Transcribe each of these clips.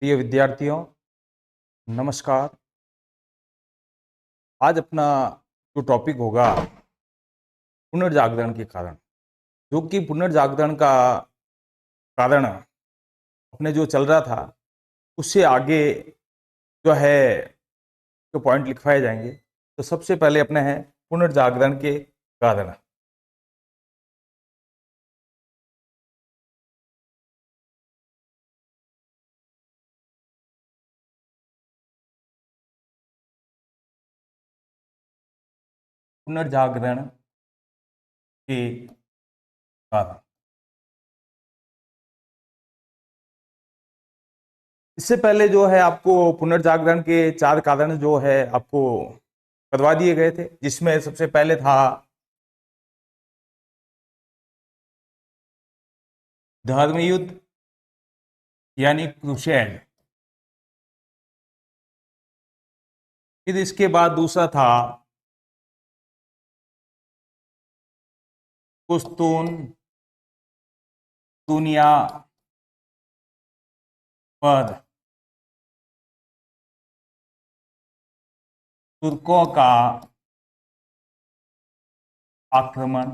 प्रिय विद्यार्थियों, नमस्कार। आज अपना जो टॉपिक होगा पुनर्जागरण के कारण, जो कि पुनर्जागरण का कारण अपने जो चल रहा था उससे आगे जो है जो पॉइंट लिखवाए जाएंगे। तो सबसे पहले अपने हैं पुनर्जागरण के कारण। पुनर्जागरण के कारण, इससे पहले जो है आपको पुनर्जागरण के 4 कारण जो है आपको करवा दिए गए थे, जिसमें सबसे पहले था धर्मयुद्ध यानी क्रूसेड। फिर इसके बाद दूसरा था पुश्तून दुनिया पर तुर्कों का आक्रमण।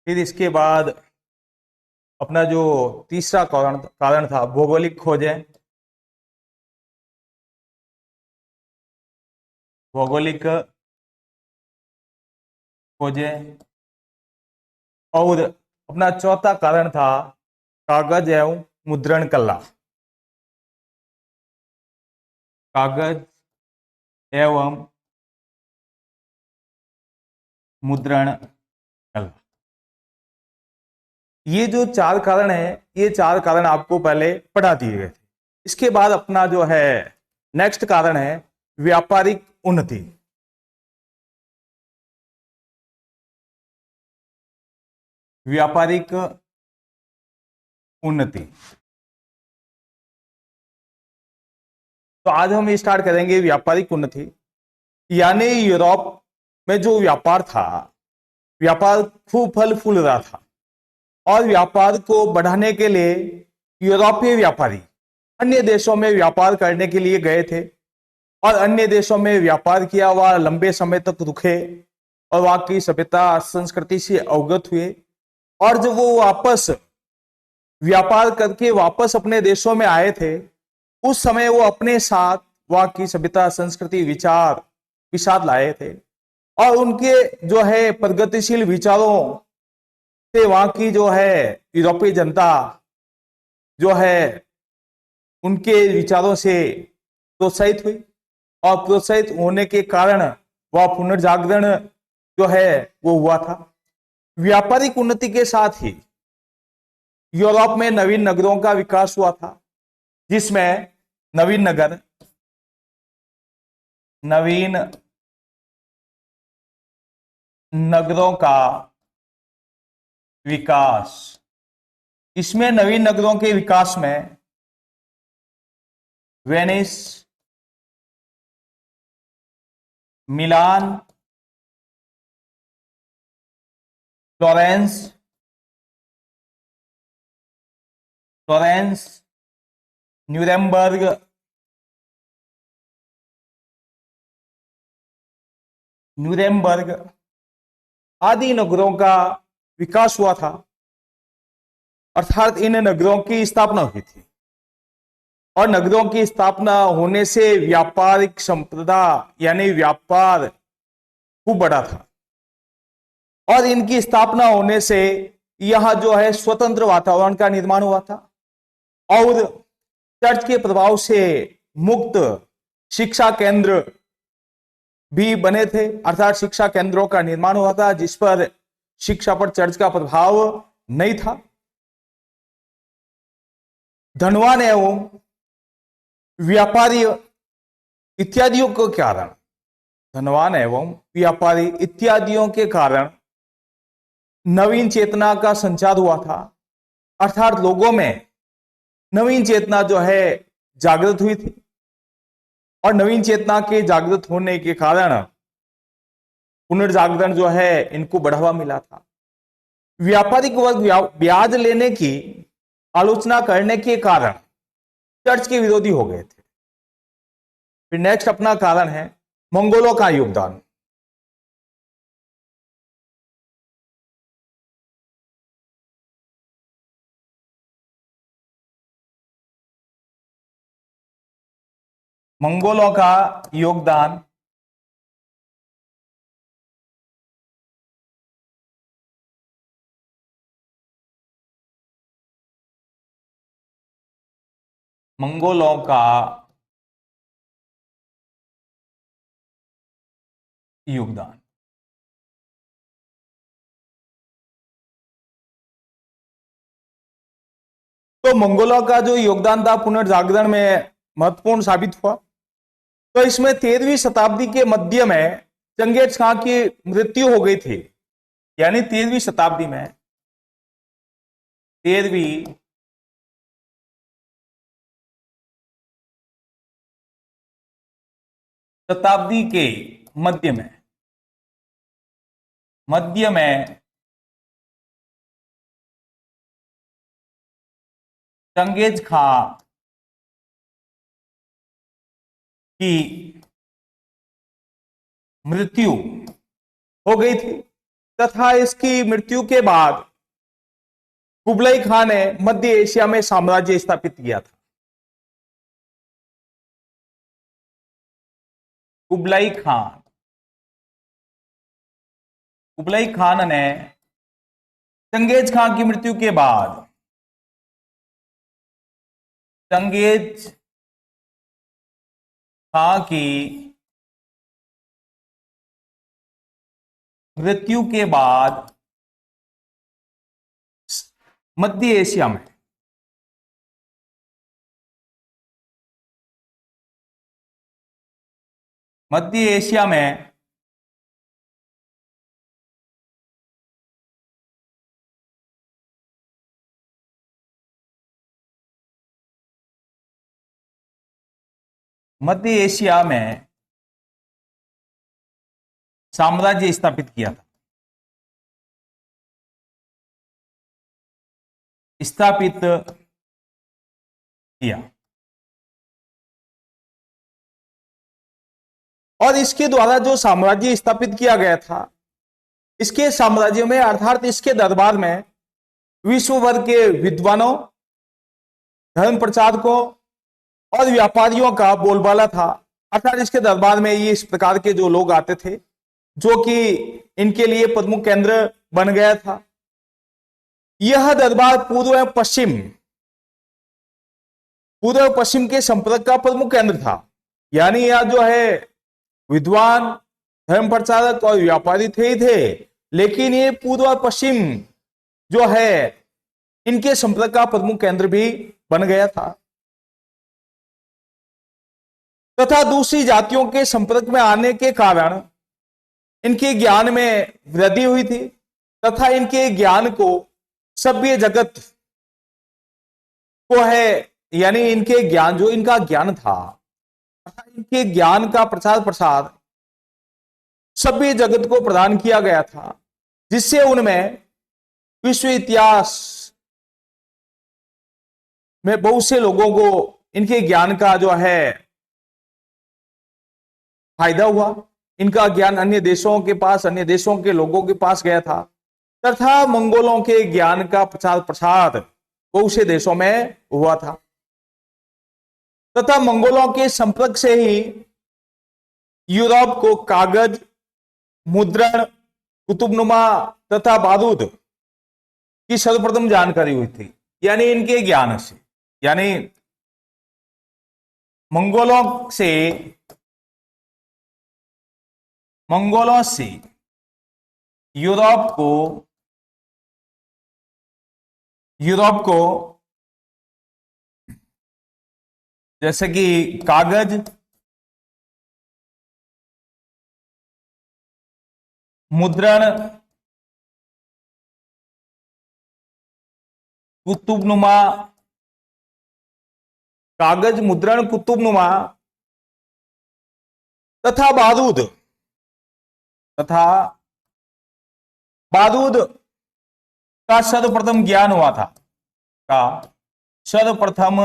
फिर इसके बाद अपना जो तीसरा कारण था भौगोलिक खोजें। भौगोलिक खोजें। और अपना चौथा कारण था कागज एवं मुद्रण कला। कागज एवं मुद्रण कला। ये जो 4 कारण है, ये 4 कारण आपको पहले पढ़ा दिए गए थे। इसके बाद अपना जो है नेक्स्ट कारण है व्यापारिक उन्नति। व्यापारिक उन्नति। तो आज हम स्टार्ट करेंगे व्यापारिक उन्नति, यानी यूरोप में जो व्यापार था, व्यापार खूब फल फूल रहा था और व्यापार को बढ़ाने के लिए यूरोपीय व्यापारी अन्य देशों में व्यापार करने के लिए गए थे और अन्य देशों में व्यापार किया, वह लंबे समय तक रुके और वहां की सभ्यता संस्कृति से अवगत हुए। और जब वो वापस व्यापार करके वापस अपने देशों में आए थे, उस समय वो अपने साथ वहां की सभ्यता संस्कृति विचार के साथ लाए थे और उनके जो है प्रगतिशील विचारों से वहां की जो है यूरोपीय जनता जो है उनके विचारों से प्रोत्साहित हुई और प्रोत्साहित होने के कारण वह पुनर्जागरण जो है वो हुआ था। व्यापारिक उन्नति के साथ ही यूरोप में नवीन नगरों का विकास हुआ था, जिसमें नवीन नगरों का विकास। इसमें नवीन नगरों के विकास में वेनिस, मिलान, फ्लोरेंस, न्यूरेमबर्ग, आदि नगरों का विकास हुआ था। अर्थात इन नगरों की स्थापना हुई थी और नगरों की स्थापना होने से व्यापारिक संपदा यानी व्यापार खूब बढ़ा था और इनकी स्थापना होने से यह जो है स्वतंत्र वातावरण का निर्माण हुआ था और चर्च के प्रभाव से मुक्त शिक्षा केंद्र भी बने थे। अर्थात शिक्षा केंद्रों का निर्माण हुआ था जिस पर शिक्षा पर चर्च का प्रभाव नहीं था। धनवान एवं व्यापारी इत्यादियों के कारण, धनवान एवं व्यापारी इत्यादियों के कारण नवीन चेतना का संचार हुआ था। अर्थात लोगों में नवीन चेतना जो है जागृत हुई थी और नवीन चेतना के जागृत होने के कारण पुनर्जागरण जो है इनको बढ़ावा मिला था। व्यापारिक वर्ग ब्याज लेने की आलोचना करने के कारण चर्च के विरोधी हो गए थे। फिर नेक्स्ट अपना कारण है मंगोलों का योगदान। मंगोलों का योगदान मंगोलों का योगदान। तो मंगोलों का जो योगदान था पुनर्जागरण में महत्वपूर्ण साबित हुआ। तो इसमें 13वीं शताब्दी के मध्य में चंगेज खां की मृत्यु हो गई थी। यानी 13वीं शताब्दी में 13वीं शताब्दी के मध्य में चंगेज खां की मृत्यु हो गई थी तथा इसकी मृत्यु के बाद कुबलाई खान ने मध्य एशिया में साम्राज्य स्थापित किया था। कुबलाई खान ने चंगेज खां की मृत्यु के बाद चंगेज खां की मृत्यु के बाद मध्य एशिया में साम्राज्य स्थापित किया था। और इसके द्वारा जो साम्राज्य स्थापित किया गया था, इसके साम्राज्य में अर्थात इसके दरबार में विश्व भर के विद्वानों, धर्म प्रचारकों और व्यापारियों का बोलबाला था। अर्थात इसके दरबार में ये इस प्रकार के जो लोग आते थे जो कि इनके लिए प्रमुख केंद्र बन गया था। यह दरबार पूर्व एवं पश्चिम के संपर्क का प्रमुख केंद्र था। यानी यह जो है विद्वान, धर्म प्रचारक और व्यापारी थे ही थे, लेकिन ये पूर्व और पश्चिम जो है इनके संपर्क का प्रमुख केंद्र भी बन गया था तथा दूसरी जातियों के संपर्क में आने के कारण इनके ज्ञान में वृद्धि हुई थी तथा इनके ज्ञान को सभ्य जगत को है, यानी इनके ज्ञान जो इनका ज्ञान था, इनके ज्ञान का प्रचार प्रसार सभ्य जगत को प्रदान किया गया था, जिससे उनमें विश्व इतिहास में बहुत से लोगों को इनके ज्ञान का जो है फायदा हुआ। इनका ज्ञान अन्य देशों के लोगों के पास गया था तथा मंगोलों के ज्ञान का प्रचार प्रसार बहुत से देशों में हुआ था तथा मंगोलों के संपर्क से ही यूरोप को कागज, मुद्रण, कुतुबनुमा तथा बारूद की सर्वप्रथम जानकारी हुई थी। यानी इनके ज्ञान से, यानी मंगोलों से यूरोप को जैसे कि कागज, मुद्रण, कुतुबनुमा, तथा बारूद का सर्वप्रथम ज्ञान हुआ था सर्वप्रथम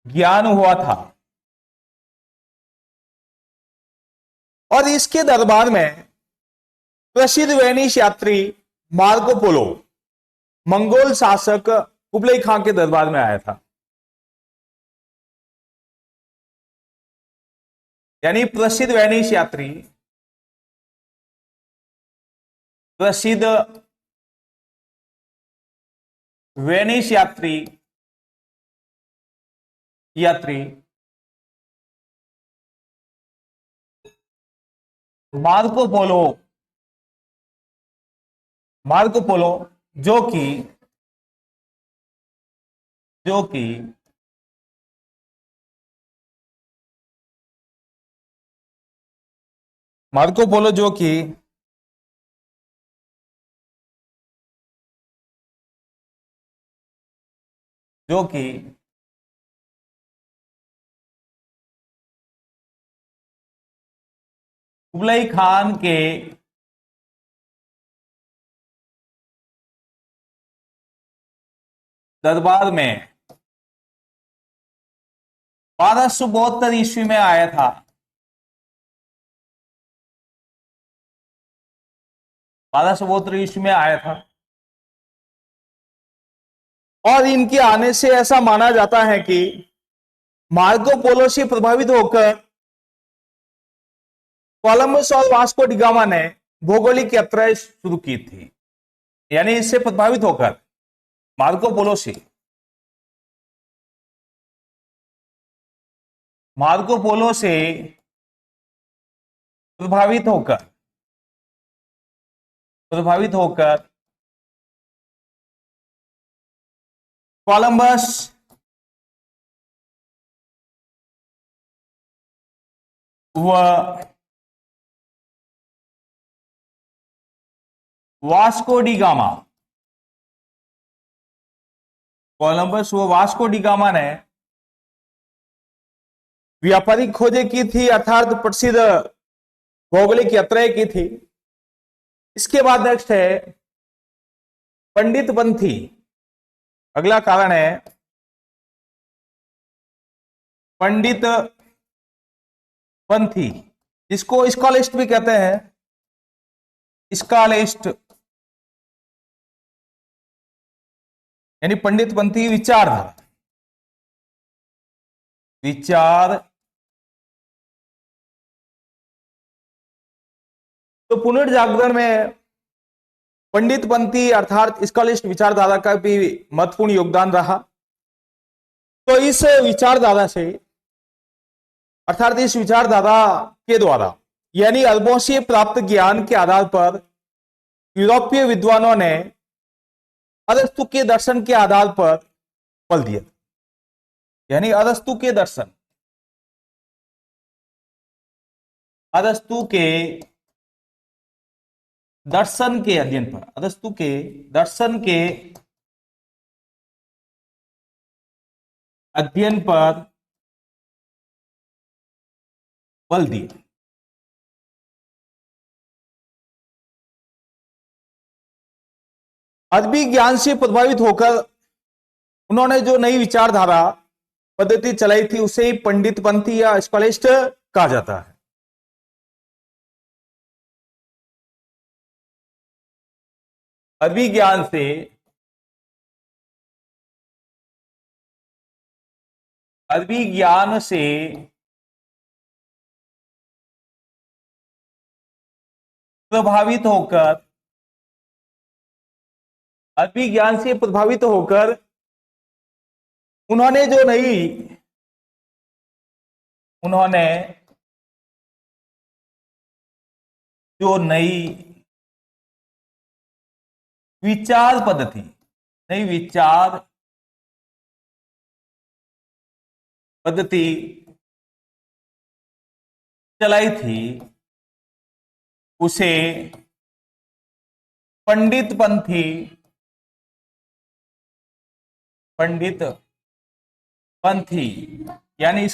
ज्ञान हुआ था और इसके दरबार में प्रसिद्ध वेनिस यात्री मार्को पोलो मंगोल शासक कुबलई खां के दरबार में आया था। यानी प्रसिद्ध वेनिस यात्री, प्रसिद्ध वेनिस यात्री मार्को पोलो जो कि मार्को पोलो जो कि कुबलई खान के दरबार में 1272 ईस्वी में आया था। 1272 ईस्वी में आया था और इनके आने से ऐसा माना जाता है कि मार्को पोलो से प्रभावित होकर कोलंबस और वास्को डी गामा ने भौगोलिक यात्राएं शुरू की थी। यानी इससे प्रभावित होकर मार्को पोलो से प्रभावित होकर कोलंबस व वास्को डी गामा ने व्यापारिक खोजें की थी, अर्थात प्रसिद्ध भौगोलिक यात्राएं की थी। इसके बाद नेक्स्ट है पंडित पंथी। अगला कारण है पंडित पंथी, जिसको स्कॉलिस्ट भी कहते हैं। स्कॉलिस्ट यानी पंडित पंथी विचार। तो पुनर्जागरण में पंडित पंथी अर्थात स्कॉलिस्ट विचारधारा का भी महत्वपूर्ण योगदान रहा। तो इस विचारधारा से अर्थात इस विचारधारा के द्वारा यानी अरबों से प्राप्त ज्ञान के आधार पर यूरोपीय विद्वानों ने अरस्तु के दर्शन के आधार पर बल दिया। यानी अरस्तु के दर्शन के अध्ययन पर, अरस्तु के दर्शन के अध्ययन पर बल दिया। अदबी ज्ञान से प्रभावित होकर उन्होंने जो नई विचारधारा पद्धति चलाई थी उसे पंडित पंथी या स्कॉलिस्ट कहा जाता है। अदबी ज्ञान से प्रभावित होकर उन्होंने जो नई विचार पद्धति चलाई थी उसे पंडित पंथी यानी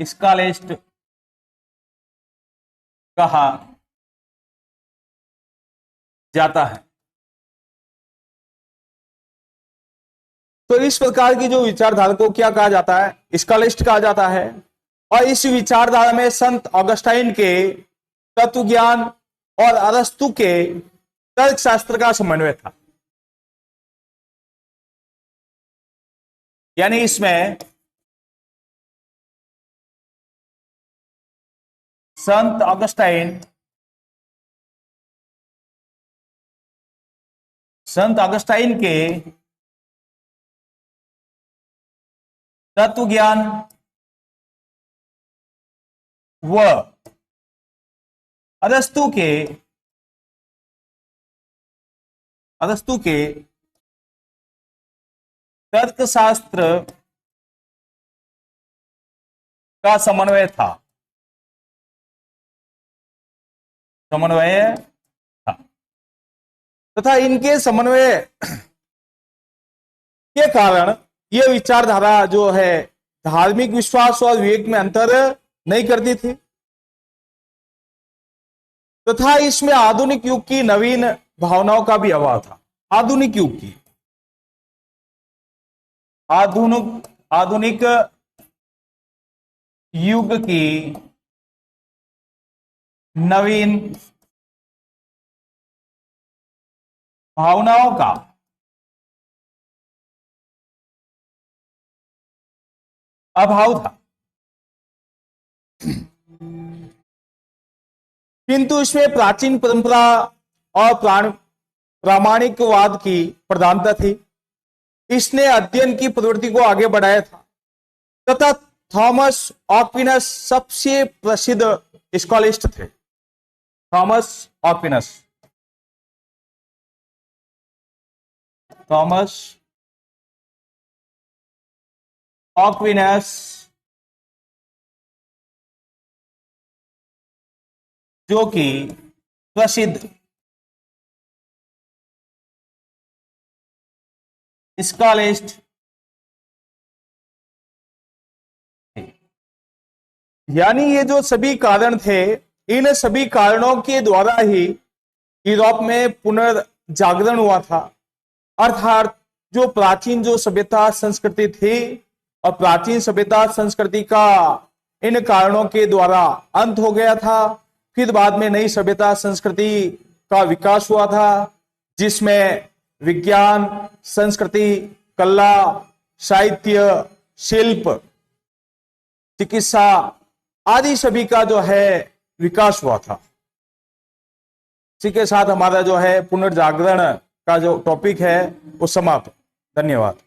स्कॉलिस्ट कहा जाता है। तो इस प्रकार की जो विचारधारा को क्या कहा जाता है? स्कॉलिस्ट कहा जाता है। और इस विचारधारा में संत ऑगस्टाइन के तत्व ज्ञान और अरस्तु के तर्क शास्त्र का समन्वय था। यानी इसमें संत ऑगस्टाइन के तत्व ज्ञान व अरस्तु के तर्कशास्त्र का समन्वय था। तथा इनके समन्वय के कारण यह विचारधारा जो है धार्मिक विश्वास और विवेक में अंतर नहीं करती थी, तथा इसमें आधुनिक युग की नवीन भावनाओं का भी अभाव था। आधुनिक युग की आधुनिक युग की नवीन भावनाओं का अभाव था। किंतु इसमें प्राचीन परंपरा और प्रामाणिकवाद की प्रधानता थी। इसने अध्ययन की प्रवृत्ति को आगे बढ़ाया था। तथा थॉमस ऑक्विनस सबसे प्रसिद्ध स्कॉलिस्ट थे। थॉमस ऑक्विनस जो कि प्रसिद्ध स्कॉलिस्ट थे। यानी ये जो सभी कारण थे, इन सभी कारणों के द्वारा ही यूरोप में पुनर्जागरण हुआ था। अर्थात जो प्राचीन जो सभ्यता संस्कृति थी और प्राचीन सभ्यता संस्कृति का इन कारणों के द्वारा अंत हो गया था। फिर बाद में नई सभ्यता संस्कृति का विकास हुआ था, जिसमें विज्ञान, संस्कृति, कला, साहित्य, शिल्प, चिकित्सा आदि सभी का जो है विकास हुआ था। इसी के साथ हमारा जो है पुनर्जागरण का जो टॉपिक है वो समाप्त। धन्यवाद।